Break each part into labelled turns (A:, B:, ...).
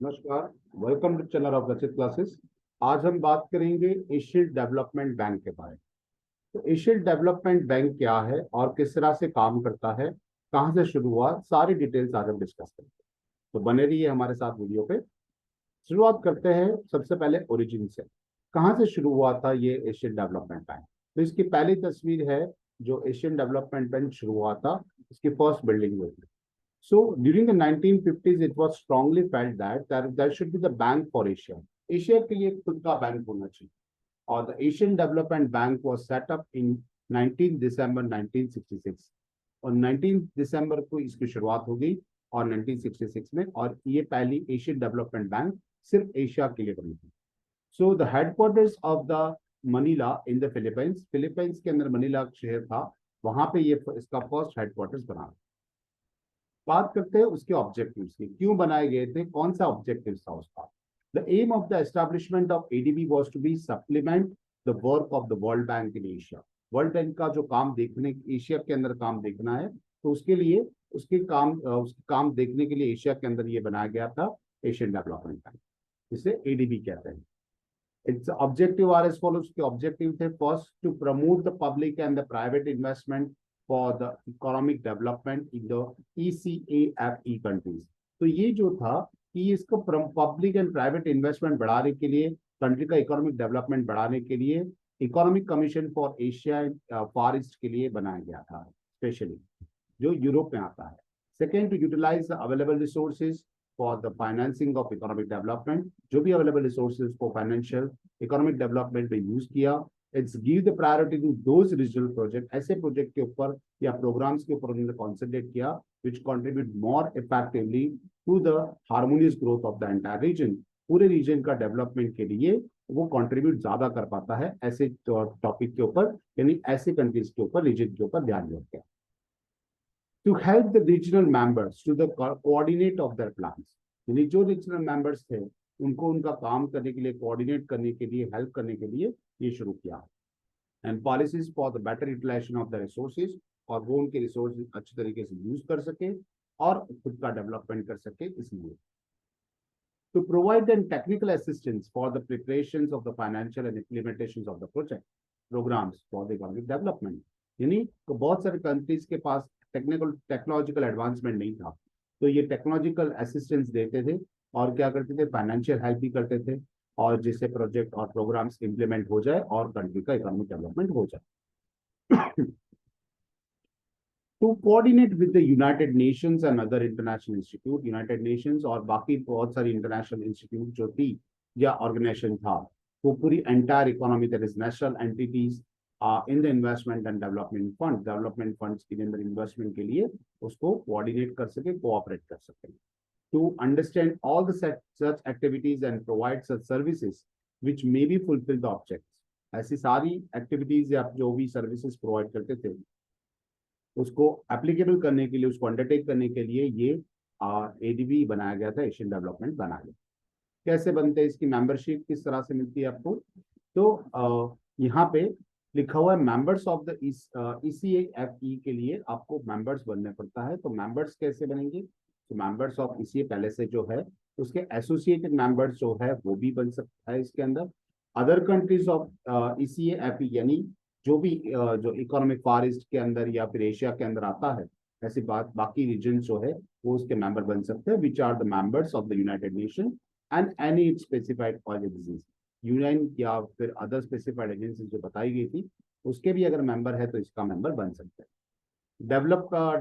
A: नमस्कार। Welcome to channel of रचित classes. आज हम बात करेंगे एशियन डेवलपमेंट बैंक के बारे में। तो एशियन डेवलपमेंट बैंक क्या है और किस तरह से काम करता है, कहाँ से शुरू हुआ, सारी डिटेल्स आज हम डिस्कस करेंगे। तो बने रहिए हमारे साथ वीडियो पे। शुरुआत करते हैं सबसे पहले ओरिजिन से। कहाँ से शुरू हुआ था ये एशियन डेवलपमेंट बैंक? तो इसकी पहली तस्वीर है जो एशियन डेवलपमेंट बैंक शुरू हुआ था, इसकी फर्स्ट बिल्डिंग हुई थी। So during the 1950s, it was strongly felt that there should be the bank for Asia. Asia के लिए एक खुद का बैंक होना चाहिए और the Asian Development Bank was set up in 19 दिसंबर 1966 और 19 दिसंबर को इसकी शुरुआत हो गई और 1966 में, और ये पहली एशियन डेवलपमेंट बैंक सिर्फ एशिया के लिए बनी थी। So the headquarters of the Manila in the Philippines, Philippines के अंदर मनीला शहर था, वहां पे ये इसका फर्स्ट हेडक्वार्टर्स बना। बात करते हैं उसके ऑब्जेक्टिव्स की, क्यों बनाए गए थे, कौन सा ऑब्जेक्टिव था उसका। The aim of the establishment of ADB was to be supplement the work of the world bank in Asia. World bank का जो काम देखने, एशिया के अंदर काम देखना है, तो उसके लिए उसके काम देखने के लिए एशिया के अंदर ये बनाया गया था एशियन डेवलपमेंट बैंक, जिसे एडीबी कहते हैं। Its objective are as follows के ऑब्जेक्टिव थे, first to promote the public and the private investment for the economic development in the ECAFE countries. तो ये जो था कि इसको पब्लिक एंड प्राइवेट इन्वेस्टमेंट बढ़ाने के लिए, कंट्री का इकोनॉमिक डेवलपमेंट बढ़ाने के लिए economic commission for Asia far east के लिए बनाया गया था, स्पेशली जो यूरोप में आता है। Second, to utilise the available resources for the financing of economic development, जो भी अवेलेबल रिसोर्सेज को फाइनेंशियल इकोनॉमिक डेवलपमेंट में यूज किया। Its give the priority to those regional project, ऐसे प्रोजेक्ट के ऊपर या प्रोग्राम्स के ऊपर उन्होंने कॉन्सेंट्रेट किया which contribute more effectively to the harmonious growth of the entire region. पूरे रीजन का डेवलपमेंट के लिए वो कंट्रीब्यूट ज्यादा कर पाता है ऐसे टॉपिक के ऊपर, यानी ऐसे कंट्रीज के ऊपर, रीजन के ऊपर ध्यान रखते। To help the regional members to the coordinate of their plans, यानी जो रीजनल मेंबर्स थे उनको उनका काम करने के लिए, कोऑर्डिनेट करने के लिए, हेल्प करने के लिए ये शुरू किया। And policies for the better utilisation of the resources, और वो उनके रिसोर्सेज अच्छे तरीके से यूज कर सके और खुद का डेवलपमेंट कर सके। इसलिए to provide them technical assistance for the preparations of the financial and implementations of the project programs for the economic development, यानी तो बहुत सारे कंट्रीज के पास टेक्नोलॉजिकल एडवांसमेंट नहीं था, तो ये टेक्नोलॉजिकल असिस्टेंस देते थे और क्या करते थे, फाइनेंशियल हेल्प भी करते थे, और जिससे प्रोजेक्ट और प्रोग्राम्स इंप्लीमेंट हो जाए और कंट्री का इकोनॉमिक डेवलपमेंट हो जाए। To coordinate with the United Nations and other international institute, United Nations और बाकी बहुत सारी इंटरनेशनल इंस्टीट्यूट जो थी या ऑर्गेनाइजेशन था, वो पूरी entire economy, that is national entities in the investment and development fund, development funds के अंदर इन्वेस्टमेंट के लिए उसको कोऑर्डिनेट कर सके, कोऑपरेट कर सके। To understand all the such activities and provide such services which may be fulfil the objects, ऐसी सारी एक्टिविटीज या जो भी सर्विसेज प्रोवाइड करते थे उसको एप्लीकेबल करने के लिए, उसको अंडरटेक करने के लिए ये एडीबी बनाया गया था, एशियन डेवलपमेंट बनाया गया। कैसे बनते हैं, इसकी मेंबरशिप किस तरह से मिलती है आपको, तो यहाँ पे लिखा हुआ है मेंबर्स ऑफ द ECAFE के लिए आपको मेंबर्स बनने पड़ता है। तो मेंबर्स कैसे बनेंगे, तो मेंबर्स ऑफ ECA पहले से जो है उसके एसोसिएटेड मेंबर्स जो है वो भी बन सकता है इसके अंदर। अदर कंट्रीज ऑफ ECAFE, यानी जो भी जो इकोनॉमिक फार ईस्ट के अंदर या फिर एशिया के अंदर आता है, ऐसी बात बाकी रीजन जो है वो उसके मेंबर बन सकते हैं, which are the members of the United Nation and any specified agencies, UN या फिर अदर स्पेसिफाइड एजेंसी जो बताई गई थी उसके भी अगर मेंबर है तो इसका मेंबर बन सकते हैं।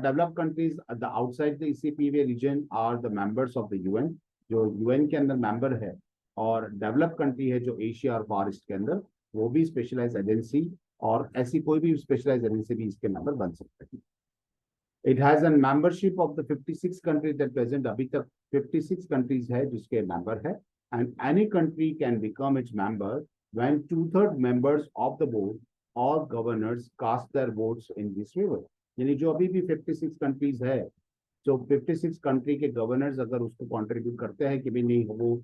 A: Develop countries the outside the ECPA region are the members of the UN, जो यूएन के अंदर मेंबर है, और डेवलप कंट्री है जो एशिया और फार ईस्ट के अंदर, वो भी स्पेशलाइज एजेंसी और ऐसी कोई भी स्पेशलाइज एजेंसी भी इसके मेंबर बन सकते हैं। It has an membership of the 56 countries that present, अभी तक 56 कंट्रीज है जिसके मेंबर है, and any country can become its member when 2/3 members of the board और governors cast their votes in this way. यानी जो अभी भी 56 कंट्रीज है, जो 56 कंट्री के गवर्नर्स अगर उसको कंट्रीब्यूट करते हैं कि भी नहीं, वो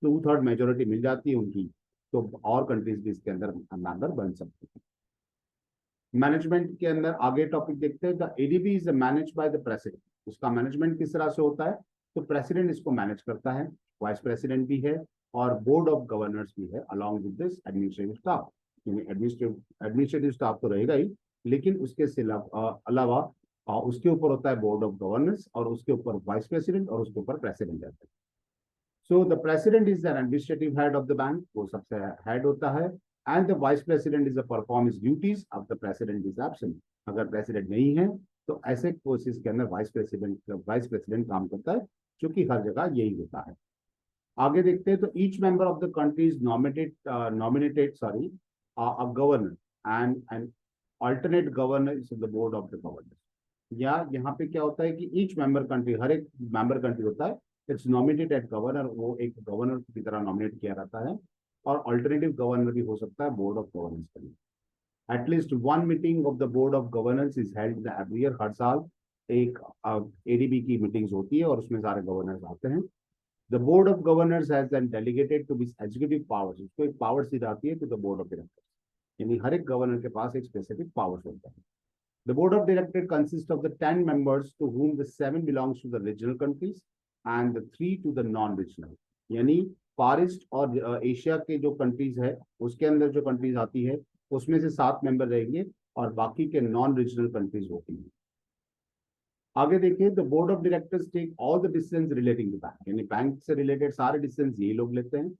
A: 2/3 मेजोरिटी मिल जाती है उनकी, तो और कंट्रीज भी इसके अंदर मेंबर बन सकते हैं। मैनेजमेंट के अंदर आगे टॉपिक देखते हैं, the ADB is manage by the president. उसका मैनेजमेंट किस तरह से होता है, तो प्रेसिडेंट इसको मैनेज करता है, वाइस प्रेसिडेंट भी है और बोर्ड ऑफ गवर्नर्स भी है along with this administrative staff. यानी एडमिनिस्ट्रेटिव स्टाफ तो रहेगा ही, लेकिन उसके अलावा उसके ऊपर होता है बोर्ड ऑफ गवर्नर्स और उसके ऊपर वाइस प्रेसिडेंट और उसके ऊपर प्रेसिडेंट रहता है। So the president is the administrative head of the bank, वो सबसे हेड होता है। And the vice president is the performance duties of the president is absent. अगर प्रेसिडेंट नहीं है तो ऐसे कोर्सेज के अंदर वाइस प्रेसिडेंट काम करता है, जो कि हर जगह यही होता है। आगे देखते हैं तो each member of the country is nominated a governor and an alternate governor is the board of the governor. या यहाँ पे क्या होता है कि ईच मेंबर कंट्री, हर एक मेंबर कंट्री होता है, इट्स नॉमिनेटेड एट गवर्नर, वो एक गवर्नर की तरह नॉमिनेट किया जाता है। और अल्टरनेटिव गवर्नर भी हो सकता है बोर्ड ऑफ गवर्नेंस के लिए। At least one meeting of the board of governance is held every year, हर साल एक एडीबी की मीटिंग्स होती है और उसमें सारे गवर्नर्स आते हैं। The board of governors has then delegated to this executive powers, उसको एक पावर्स दी जाती है to the board of directors, यानी हर एक गवर्नर के पास एक स्पेसिफिक पावर्स होता है। The board of directors consists of the 10 members, to whom the 7 belongs to the regional countries and the 3 to the non-regional। यानी फारिस्ट और एशिया के जो कंट्रीज है उसके अंदर जो कंट्रीज आती है उसमें से 7 मेंबर रहेंगे और बाकी के नॉन रीजनल कंट्रीज होती हैं। आगे देखिए, the board of directors take all the decisions relating to bank, यानी बैंक से रिलेटेड सारे डिसीजंस ये लोग लेते हैं।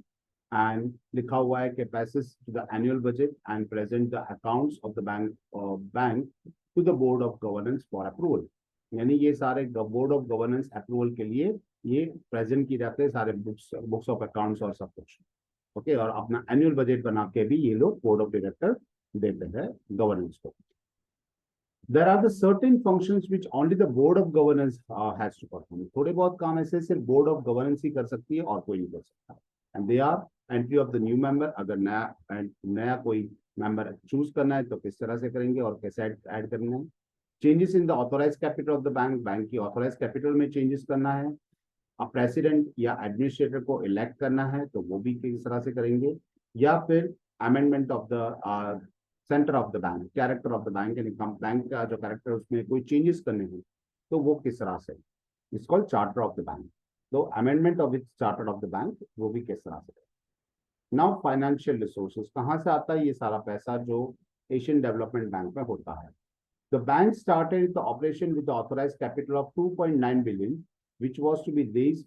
A: एंड लिखा हुआ है कि passes to the annual budget and present the accounts of the bank to the board of governance for approval. यानी ये सारे बोर्ड ऑफ गवर्नेंस अप्रूवल के लिए ये प्रेजेंट किए जाते हैं, सारे बुक्स ऑफ अकाउंट्स और सब कुछ। ओके, और अपना एनुअल बजट बना के भी ये लोग बोर्ड ऑफ डायरेक्टर देते हैं गवर्नेंस को। There are the certain functions which only the board of governance has to perform। थोड़े बहुत काम ऐसे सिर्फ बोर्ड ऑफ गवर्नेंस ही कर सकती है और कोई नहीं कर सकता। And they are entry of the new member, अगर नया कोई मेंबर चूज करना है तो किस तरह से करेंगे और कैसे ऐड करना है। Changes in the authorise capital of the bank, bank की ऑथोराइज कैपिटल में चेंजेस करना है। प्रेसिडेंट या एडमिनिस्ट्रेटर को इलेक्ट करना है तो वो भी किस तरह से करेंगे। या फिर amendment of the centre of the bank, character of the bank, यानी बैंक का जो कैरेक्टर उसमें कोई चेंजेस करने हैं तो वो किस तरह से, it's called charter of the bank. तो amendment of it charter of the bank वो भी किस तरह से। नाउ फाइनेंशियल रिसोर्सेज, कहाँ से आता है ये सारा पैसा जो एशियन डेवलपमेंट बैंक में होता है। The bank started the operation with authorise capital of 2.9 billion which was to be raised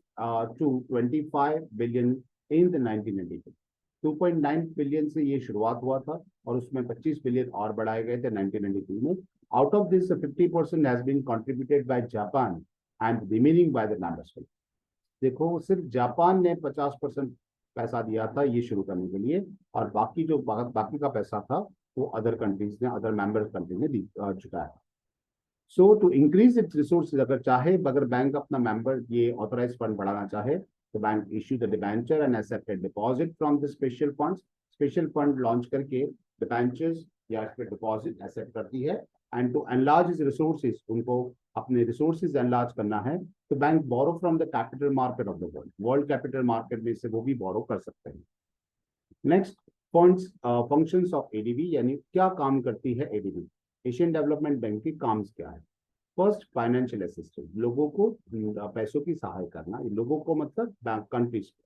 A: to 25 billion in the 1992। 2.9 billion से ये शुरुआत हुआ था और उसमें 25 बिलियन और बढ़ाए गए थे 1992 में। Out of this 50% has been contributed by Japan and remaining by the member state. देखो, सिर्फ जापान ने 50% पैसा दिया था ये शुरू करने के लिए और बाकी जो बाकी का पैसा था वो अदर कंट्रीज ने, अदर मेंबर कंट्री ने जुटाया। So to increase its resources, अगर बैंक अपना मेंबर ये ऑथोराइज फंड बढ़ाना चाहे तो bank issue the debenture and accepted deposit from the special funds. Special fund launch करके डिबेंचर्स या फिर डिपॉजिट एक्सेप्ट करती है। And to enlarge is resources, उनको अपने रिसोर्सेज एनलार्ज करना है तो bank borrow from the capital market of the world capital market में से वो भी बोरो कर सकते हैं। Next, funds functions of ADB, यानी क्या काम करती है एडीबी, एशियन डेवलपमेंट बैंक के काम क्या है। फर्स्ट, फाइनेंशियल असिस्टेंस, लोगों को पैसों की सहायता करना, लोगों को मतलब बैंक कंट्रीज को।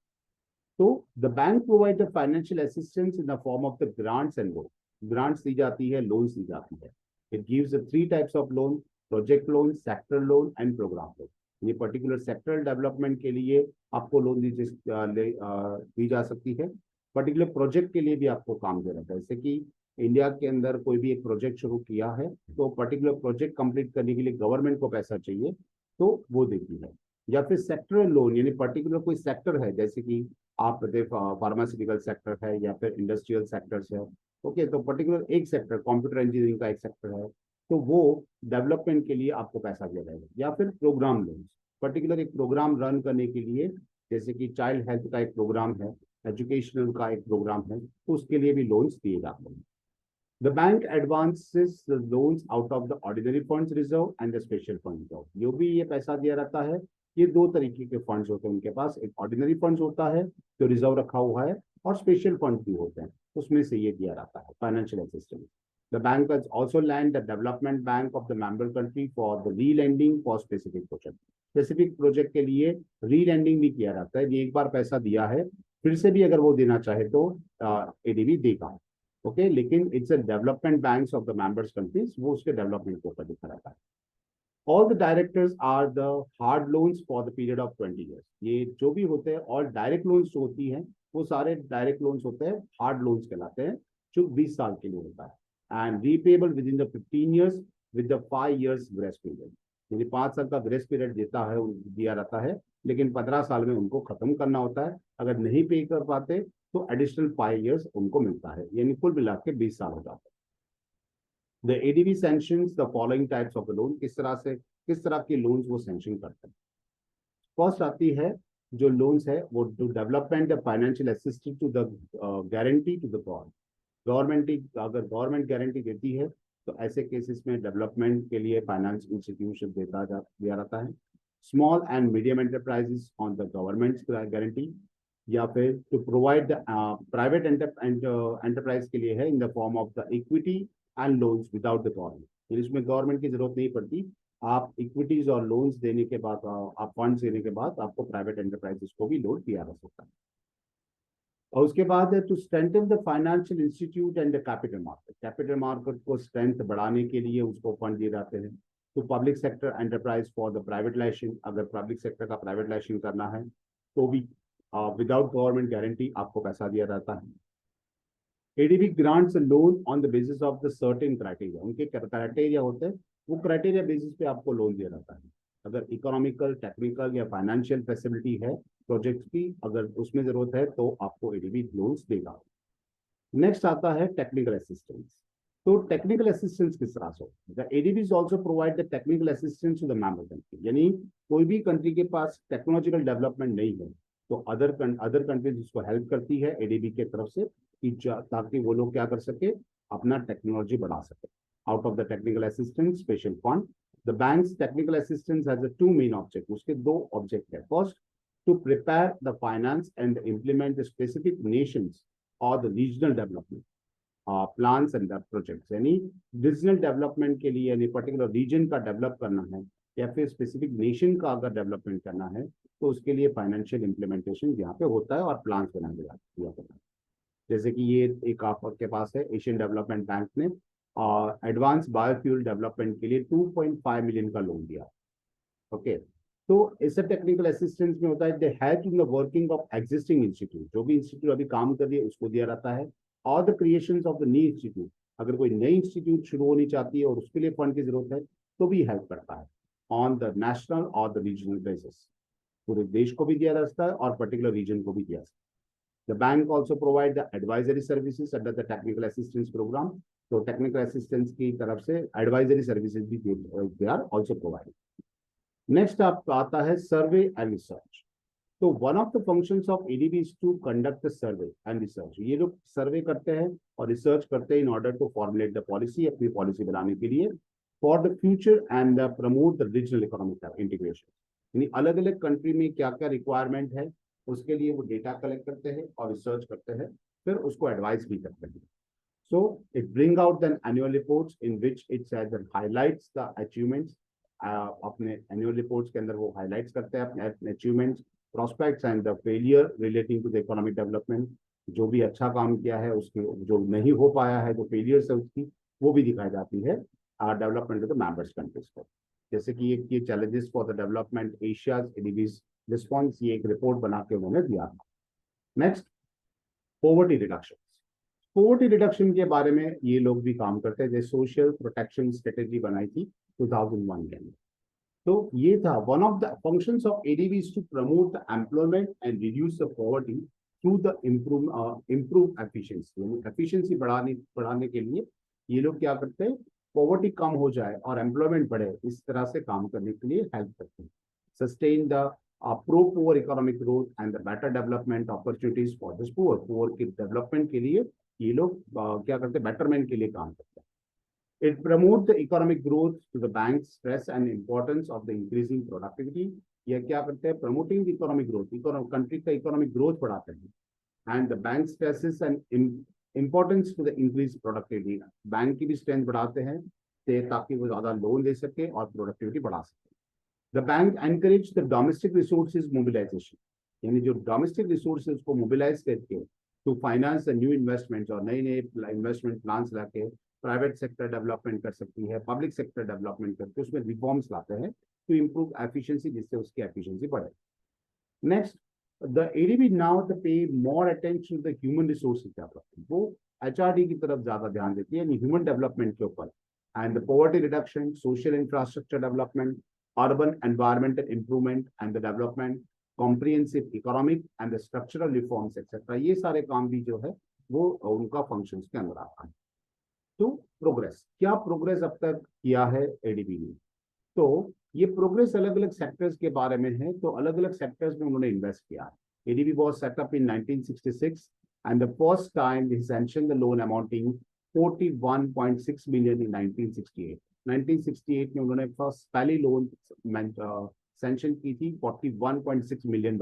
A: तो the bank provide the financial assistance in the form of the grants and loan, grants दी जाती है, लोन्स दी जाती है। It gives 3 types of loan, project loan, sector loan and programme loan. ये पर्टिकुलर सेक्टरल डेवलपमेंट के लिए आपको लोन दी जा सकती है। पर्टिकुलर प्रोजेक्ट के लिए भी आपको काम दे रहा है, जैसे कि इंडिया के अंदर कोई भी एक प्रोजेक्ट शुरू किया है तो पर्टिकुलर प्रोजेक्ट कंप्लीट करने के लिए गवर्नमेंट को पैसा चाहिए तो वो देती है। या फिर सेक्टरल लोन, यानी पर्टिकुलर कोई सेक्टर है, जैसे कि आप फार्मास्यूटिकल सेक्टर है या फिर इंडस्ट्रियल सेक्टर्स है। ओके, तो पर्टिकुलर एक सेक्टर, कंप्यूटर इंजीनियरिंग का एक सेक्टर है तो वो डेवलपमेंट के लिए आपको पैसा दिया जाएगा। या फिर प्रोग्राम लोन, पर्टिकुलर एक प्रोग्राम रन करने के लिए, जैसे कि चाइल्ड हेल्थ का एक प्रोग्राम है, एजुकेशनल का एक प्रोग्राम है, तो उसके लिए भी लोन्स दिए जाते हैं। The bank advances the loans out of the ordinary funds reserve and the special fund reserve। जो भी ये पैसा दिया रहता है, ये 2 तरीके के फंड्स होते हैं उनके पास। एक ऑर्डिनरी फंड्स होता है जो रिजर्व रखा हुआ है और स्पेशल फंड भी होते हैं, उसमें से ये दिया रहता है financial assistance. The bank has also lent the development bank of the member country for the re-lending for specific project। Specific project के लिए री लेंडिंग भी किया जाता है। ये एक बार पैसा दिया है, फिर से भी अगर वो देना चाहे तो एडीबी देगा। ओके, लेकिन its a development banks of the members countries, वो उसके डेवलपमेंट के ऊपर दिखा रहता है। All the directors are the hard loans for the period of 20 years। ये जो भी होते हैं और डायरेक्ट लोन्स जो होती हैं वो सारे डायरेक्ट लोन्स होते हैं, हार्ड लोन्स कहलाते हैं, जो 20 साल के लिए होता है। And repayable with in the 15 years with the 5 years grace period. यानी 5 साल का ग्रेस पीरियड देता है, दिया रहता है, लेकिन 15 साल में उनको खत्म करना होता है। अगर नहीं पे कर पाते तो एडिशनल 5 years उनको मिलता है, यानी कुल मिला के 20 साल हो जाता है। The ADB sanctions the following types of the loan, किस तरह के लोन्स वो सैंक्शन करते हैं। फर्स्ट आती है जो लोन्स है वो to development the financial assistance to the guarantee to the government. अगर गवर्नमेंट गारंटी देती है तो ऐसे केसेस में डेवलपमेंट के लिए फाइनेंस इंस्टीट्यूशन दिया जाता है। Small and medium enterprises on the government guarantee, या फिर टू प्रोवाइड प्राइवेट एंटरप्राइज के लिए है इन the form of the equity and loans without the government. इसमें गवर्नमेंट की जरूरत नहीं पड़ती, आप इक्विटीज और लोन्स देने के बाद, आप फंड्स देने के बाद आपको प्राइवेट एंटरप्राइजेस को भी लोन दिया जा सकता है। और उसके बाद है to strengthen the financial institute and the capital market. Capital market को स्ट्रेंथ बढ़ाने के लिए उसको फंड दिए जाते हैं। To public sector enterprise for the privatisation, अगर पब्लिक सेक्टर का प्राइवेटाइजेशन करना है तो भी विदाउट गवर्नमेंट गारंटी आपको पैसा दिया जाता है। ADB grants loan on the basis of the certain criteria, उनके क्राइटेरिया होते हैं, वो क्राइटेरिया बेसिस पे आपको लोन दिया जाता है। अगर इकोनॉमिकल, टेक्निकल या फाइनेंशियल फैसिलिटी है प्रोजेक्ट की, अगर उसमें जरूरत है तो आपको एडीबी लोन्स देगा। नेक्स्ट आता है टेक्निकल असिस्टेंस। तो टेक्निकल असिस्टेंस किस तरह से होता है? ADB also provide the technical assistance to the member country. यानी कोई भी कंट्री के पास टेक्नोलॉजिकल डेवलपमेंट नहीं है तो अदर कंट्रीज उसको हेल्प करती है एडीबी के तरफ से, कि ताकि वो लोग क्या कर सके, अपना टेक्नोलॉजी बढ़ा सके। Out of the technical assistance special fund, the banks technical assistance has two main object. उसके दो ऑब्जेक्ट है। First, to prepare the finance and implement the specific nations और the regional development plans and projects. यानी regional development के लिए, यानी particular reason का develop करना है या फिर स्पेसिफिक नेशन का अगर डेवलपमेंट करना है तो उसके लिए फाइनेंशियल इम्प्लीमेंटेशन यहाँ पे होता है और प्लान्स बनाए जाते हैं। जैसे कि ये एक आपके पास है, एशियन डेवलपमेंट बैंक ने एडवांस बायोफ्यूल डेवलपमेंट के लिए 2.5 मिलियन का लोन दिया। ओके, तो इससे टेक्निकल असिस्टेंस में होता है they help in the working of existing institute, जो भी इंस्टीट्यूट अभी काम कर रही है उसको दिया जाता है। और the creation of the new institute, अगर कोई नई इंस्टीट्यूट शुरू होनी चाहती है और उसके लिए फंड की जरूरत है तो भी हेल्प करता है ऑन द नेशनल और द रीजनल बेसिस। पूरे देश को भी दिया जा सकता है और पर्टिकुलर रीजन को भी दिया जा सकता है। The bank also provide the advisory services under the technical assistance program. तो technical assistance की तरफ से advisory services भी they are also provided. Next आप आता है survey and research. तो one of the functions of ADB is to conduct the survey and research. ये लोग सर्वे करते हैं और रिसर्च करते हैं in order to formulate the policy, अपनी पॉलिसी बनाने के लिए for the future and promote the regional economic integration. यानी अलग अलग कंट्री में क्या क्या रिक्वायरमेंट है उसके लिए वो डेटा कलेक्ट करते हैं और रिसर्च करते हैं, फिर उसको एडवाइस भी करते हैं। So it bring out the annual reports in which its highlights the achievements. अपने एनुअल रिपोर्ट्स के अंदर वो हाईलाइट्स करते हैं अपने achievements, prospects and the failure relating to the economic development. जो भी अच्छा काम किया है उसके, जो नहीं हो पाया है, जो फेलियर्स है उसकी, वो भी दिखाई जाती है development of the members countries को। जैसे कि ये challenges for the development Asia ADB's response, ये एक रिपोर्ट बना के उन्होंने दिया। Next, poverty reduction. Poverty reduction के बारे में ये लोग भी काम करते हैं, जैसे सोशल प्रोटेक्शन स्ट्रेटेजी बनाई थी 2001 के अंदर। तो ये था one of the functions of ADB to promote the employment and reduce the poverty through the improve efficiency. यानी एफिशिएंसी बढ़ाने के लिए ये लोग क्या करते हैं, पॉवर्टी कम हो जाए और एम्प्लॉयमेंट बढ़े, इस तरह से काम करने के लिए हेल्प करते हैं। Sustain the pro-poor economic growth and the better development opportunities for this poor के डेवलपमेंट के लिए ये लोग क्या करते हैं, बेटरमेंट के लिए काम करते हैं। It promote the economic growth to the bank, stress and importance of the increasing productivity. ये क्या करते हैं, promoting the economic growth, country का इकोनॉमिक ग्रोथ बढ़ाते हैं। And the bank stresses and importance to the increase productivity, bank की भी strength बढ़ाते हैं ताकि वो ज्यादा लोन ले सके और प्रोडक्टिविटी बढ़ा सके। The bank encourage the domestic resources mobilisation, यानी जो डोमेस्टिक रिसोर्सेज को मोबिलाइज करके टू फाइनेंस न्यू इन्वेस्टमेंट्स और नए नए इन्वेस्टमेंट प्लान्स लाके प्राइवेट सेक्टर डेवलपमेंट कर सकती है, पब्लिक सेक्टर डेवलपमेंट करके उसमें रिफॉर्म्स लाते हैं टू इम्प्रूव एफिशिएंसी, जिससे उसकी एफिशिएंसी बढ़े. Next, the ADB now the pay more attention the human resources development. वो एचआरडी की तरफ ज्यादा ध्यान देती है, यानी ह्यूमन डेवलपमेंट के ऊपर. And the poverty reduction, social infrastructure development, urban environmental improvement and the development, comprehensive economic and the structural reforms etcetera, ये सारे काम भी जो है वो उनका फंक्शंस के अंदर आता है. तो प्रोग्रेस, क्या प्रोग्रेस अब तक किया है एडीबी ने? तो ये प्रोग्रेस अलग अलग सेक्टर्स के बारे में है, तो अलग अलग सेक्टर्स में उन्होंने इन्वेस्ट किया है. ADB was set up in 1966 and the first time he sanctioned the loan amounting 41.6 million in 1968. 1968 में उन्होंने फर्स्ट पहली लोन सैंक्शन की थी $41.6 million.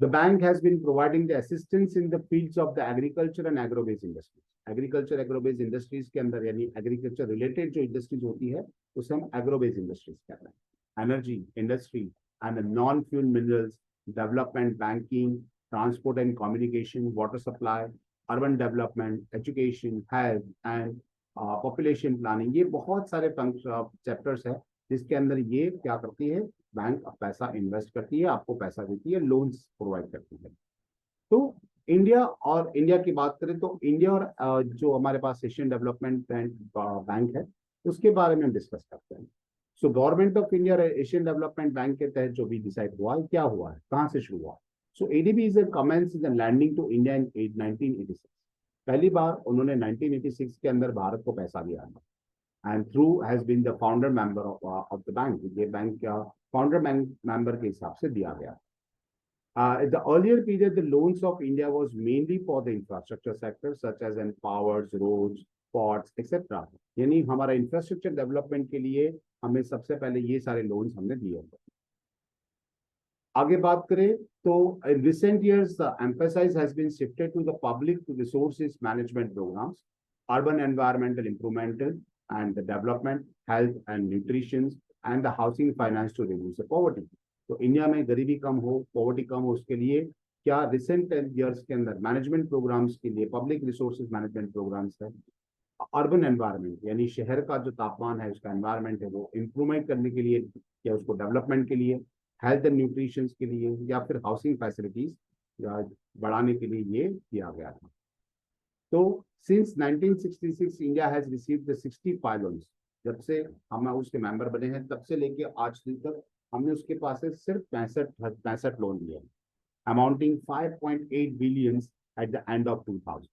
A: The bank has been providing the assistance in the fields of the agriculture and agro-based industries. Agriculture, agro-based industries के अंदर यानी agriculture related जो industries होती है उसे हम agro-based industries कहते हैं. Energy, industry and the non-fuel minerals, development, banking, transport and communication, water supply, urban development, education, health and population planning. ये बहुत सारे chapters है जिसके अंदर ये क्या करती है, बैंक पैसा इन्वेस्ट करती है, आपको पैसा देती है, लोन्स प्रोवाइड करती है. तो इंडिया की बात करें तो इंडिया और जो हमारे पास एशियन डेवलपमेंट बैंक है उसके बारे में हम डिस्कस करते हैं. सो गवर्नमेंट ऑफ इंडिया और एशियन डेवलपमेंट बैंक के तहत जो भी डिसाइड हुआ है, क्या हुआ है, कहाँ से शुरू हुआ. So ADB is commence in lending to India in 1986. पहली बार उन्होंने 1986 के अंदर भारत को पैसा दिया है. And through has been the founder member of the bank. ये बैंक का founder member के हिसाब से दिया गया. In the earlier period, the loans of India was mainly for the infrastructure sector, such as in powers, roads, ports, etc. यानी हमारा infrastructure development के लिए हमें सबसे पहले ये सारे loans हमने दिए. आगे बात करें तो in recent years, the emphasis has been shifted to the public to resources management programs, urban environmental improvement and the development, health and nutrition and the housing finance to reduce the poverty. तो India में गरीबी कम हो, poverty कम हो, उसके लिए क्या recent years के अंदर मैनेजमेंट प्रोग्राम्स के लिए पब्लिक रिसोर्सेज मैनेजमेंट प्रोग्राम्स है. अर्बन एनवायरनमेंट यानी शहर का जो तापमान है, उसका एनवायरनमेंट है, वो इम्प्रूवमेंट करने के लिए या उसको डेवलपमेंट के लिए, हेल्थ एंड न्यूट्रिशन के लिए या फिर हाउसिंग फैसिलिटीज बढ़ाने के लिए ये किया गया था. तो since 1966 India has received the 65 loans. जब से हम उसके मेंबर बने हैं तब से लेके आज तक हमने उसके पास से सिर्फ 65 लोन लिए, amounting 5.8 billion at the end of 2000.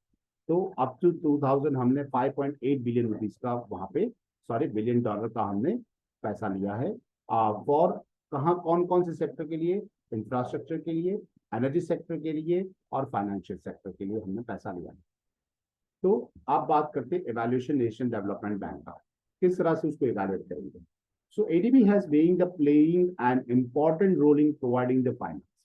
A: तो अप टू 2000 हमने 5.8 बिलियन रुपीज का वहां पे बिलियन डॉलर का हमने पैसा लिया है. फॉर कहाँ कौन कौन से सेक्टर के लिए, इंफ्रास्ट्रक्चर के लिए, एनर्जी सेक्टर के लिए और फाइनेंशियल सेक्टर के लिए हमने पैसा लिया है. तो आप बात करते हैं इवैल्यूएशन एशियन डेवलपमेंट बैंक का, किस तरह से उसको इवैल्यूएट करेंगे. So ADB has being the playing an important role in providing the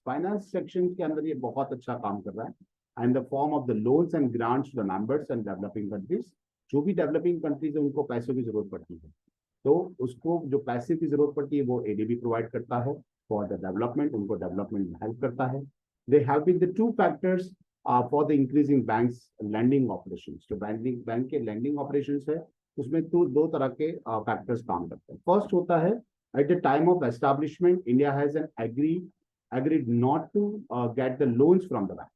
A: finance section के अंदर ये बहुत अच्छा काम कर रहा है. And the form of the loans and grants to the members and developing countries. जो भी डेवलपिंग कंट्रीज है उनको पैसों की जरूरत पड़ती है, तो उसको जो पैसे की जरूरत पड़ती है वो एडीबी प्रोवाइड करता है फॉर द डेवलपमेंट, उनको डेवलपमेंट में हेल्प करता है. They have been the two factors for the increasing banks lending operations. जो बैंक के लैंडिंग ऑपरेशंस है उसमें तो दो तरह के फैक्टर्स काम करते हैं. फर्स्ट होता है at the time of establishment India has an agreed not to get the loans from the bank.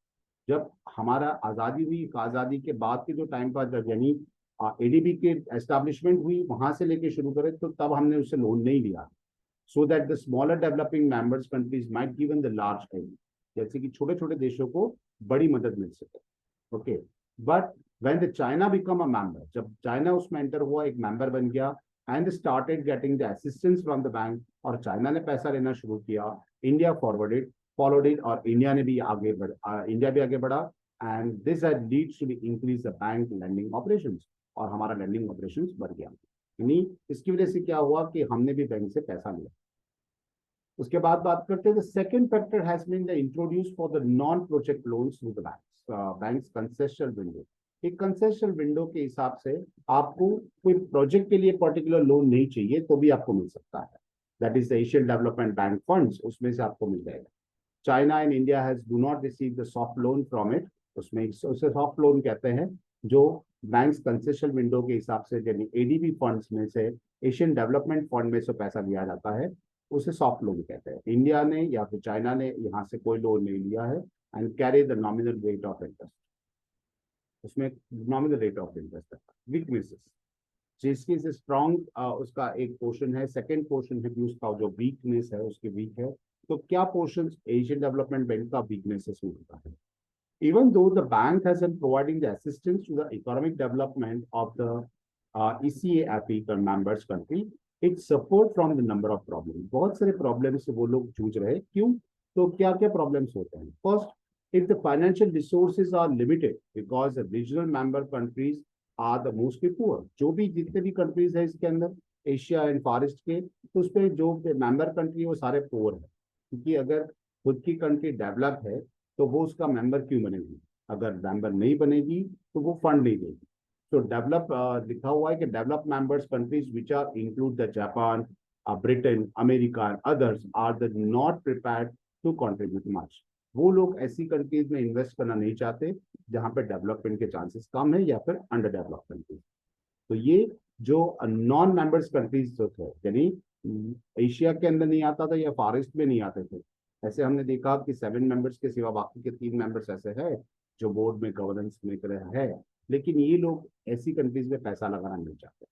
A: जब हमारा आज़ादी हुई, आज़ादी के बाद के जो टाइम पर यानी एडीबी के एस्टैब्लिशमेंट हुई, वहां से लेके शुरू करें तो तब हमने उससे लोन नहीं लिया, so that the smaller developing members countries might given the large help, जैसे कि छोटे छोटे देशों को बड़ी मदद मिल सके. Okay, but when the China become a member, जब चाइना उसमें एंटर हुआ, एक मेंबर बन गया and started getting the assistance from the bank, और चाइना ने पैसा लेना शुरू किया, इंडिया फॉलोड इट और इंडिया भी आगे बढ़ा and this had leads to increase the bank lending operations, और हमारा लैंडिंग ऑपरेशंस बढ़ गया. यानी इसकी वजह से क्या हुआ कि हमने भी बैंक से पैसा लिया. उसके बाद बात करते हैं, the second factor has been the introduce for the non project loans to the banks concessional window. एक कंसेशनल विंडो के हिसाब से आपको कोई प्रोजेक्ट के लिए पर्टिकुलर लोन नहीं चाहिए तो भी आपको मिल सकता है. That is the Asian development bank funds, उसमें से आपको मिल जाएगा। China and India has do not receive the soft loan from it, उसमें उसे सॉफ्ट लोन कहते हैं, जो बैंक्स कंसेशन विंडो के हिसाब से यानी एडीबी फंड्स में से, एशियन डेवलपमेंट फंड में से पैसा लिया जाता है, उसे सॉफ्ट लोन कहते हैं। इंडिया ने या फिर चाइना ने यहाँ से कोई लोन नहीं लिया है and carry the nominal rate of interest, उसमें नॉमिनल रेट ऑफ इंटरेस्ट है। वीकनेसेस, जिसकी से स्ट्रॉन्ग उसका एक पोर्शन है, सेकंड पोर्शन है कि उसका जो वीकनेस है उसकी वीक है। तो क्या पोर्शन एशियन डेवलपमेंट बैंक का वीकनेसेस में होता है? Even though the bank has been providing the assistance to the economic development of the ECA members country, it suffered from the number of problems. बहुत सारे problems से वो लोग जूझ रहे हैं। क्यों? तो क्या क्या problems होते हैं? First, if the financial resources are limited because the regional member countries are the mostly poor, जो भी जितने भी countries है इसके अंदर एशिया एंड फार ईस्ट के, तो उसपे जो मेंबर कंट्री है वो सारे पुअर है, क्योंकि अगर खुद की कंट्री डेवलप है तो वो उसका मेंबर क्यों बनेगी? अगर मेंबर नहीं बनेगी तो वो फंड नहीं देगी। तो डेवलप लिखा हुआ है कि develop members countries which are include the Japan, Britain, America and others are the not prepared to contribute much. वो लोग ऐसी कंट्रीज में इन्वेस्ट करना नहीं चाहते जहां पे डेवलपमेंट के चांसेस कम है या फिर अंडर डेवलप कंट्रीज। तो ये जो नॉन मेंबर्स कंट्रीज जो थे, यानी एशिया के अंदर नहीं आता था या फार ईस्ट में नहीं आते थे, ऐसे हमने देखा कि 7 मेंबर्स के सिवा बाकी के 3 मेंबर्स ऐसे हैं जो बोर्ड में गवर्नेंस में है, लेकिन ये लोग ऐसी कंट्रीज में पैसा लगाना नहीं चाहते।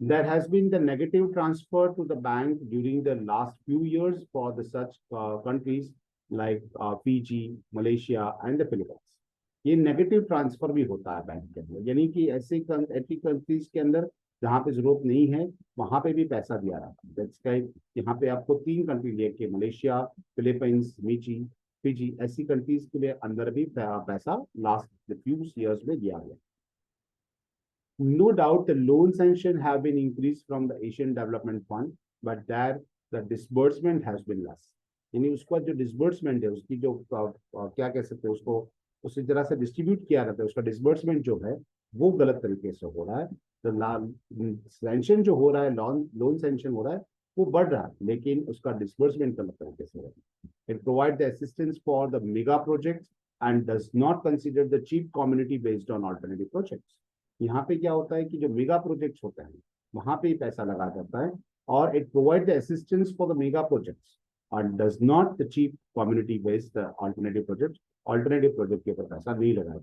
A: There has been the negative transfer to the bank during the last few years for the such countries like Fiji, Malaysia and the Philippines. ये नेगेटिव ट्रांसफर भी होता है बैंक के अंदर, यानी कि ऐसी कंट्रीज के अंदर जहाँ पे जरूरत नहीं है वहां पे भी पैसा दिया रहा है। यहाँ पे आपको 3 कंट्री लेके, मलेशिया, फिलीपींस, फिजी, ऐसी कंट्रीज के लिए अंदर भी पैसा लास्ट फ्यू इयर्स में दिया गया। No doubt the loan sanction have been increased from the Asian Development Fund, but there the disbursement has been less. यानी उसका जो डिसबर्समेंट है, उसकी जो क्या कह सकते हैं, उसको उसी तरह से डिस्ट्रीब्यूट किया रहता है, उसका डिसबर्समेंट जो है वो गलत तरीके से हो रहा है। तो सैंक्शन जो हो रहा है, लोन सैंक्शन हो रहा है वो बढ़ रहा है, लेकिन उसका डिसबर्समेंट गलत तरीके से हो रहा है। It provide the assistance for the mega projects and does not consider the cheap community based on alternative projects. यहाँ पे क्या होता है कि जो मेगा प्रोजेक्ट्स होते हैं वहां पे ही पैसा लगाया जाता है, और it provide the assistance for the mega projects and does not the cheap community based alternative project के ऊपर पैसा नहीं लगाया।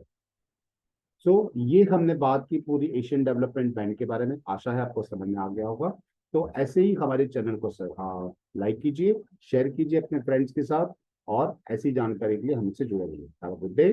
A: सो ये हमने बात की पूरी एशियन डेवलपमेंट बैंक के बारे में। आशा है आपको समझ में आ गया होगा। तो ऐसे ही हमारे चैनल को लाइक कीजिए, शेयर कीजिए अपने फ्रेंड्स के साथ, और ऐसी जानकारी के लिए हमसे जुड़े रहिए। Have a good day.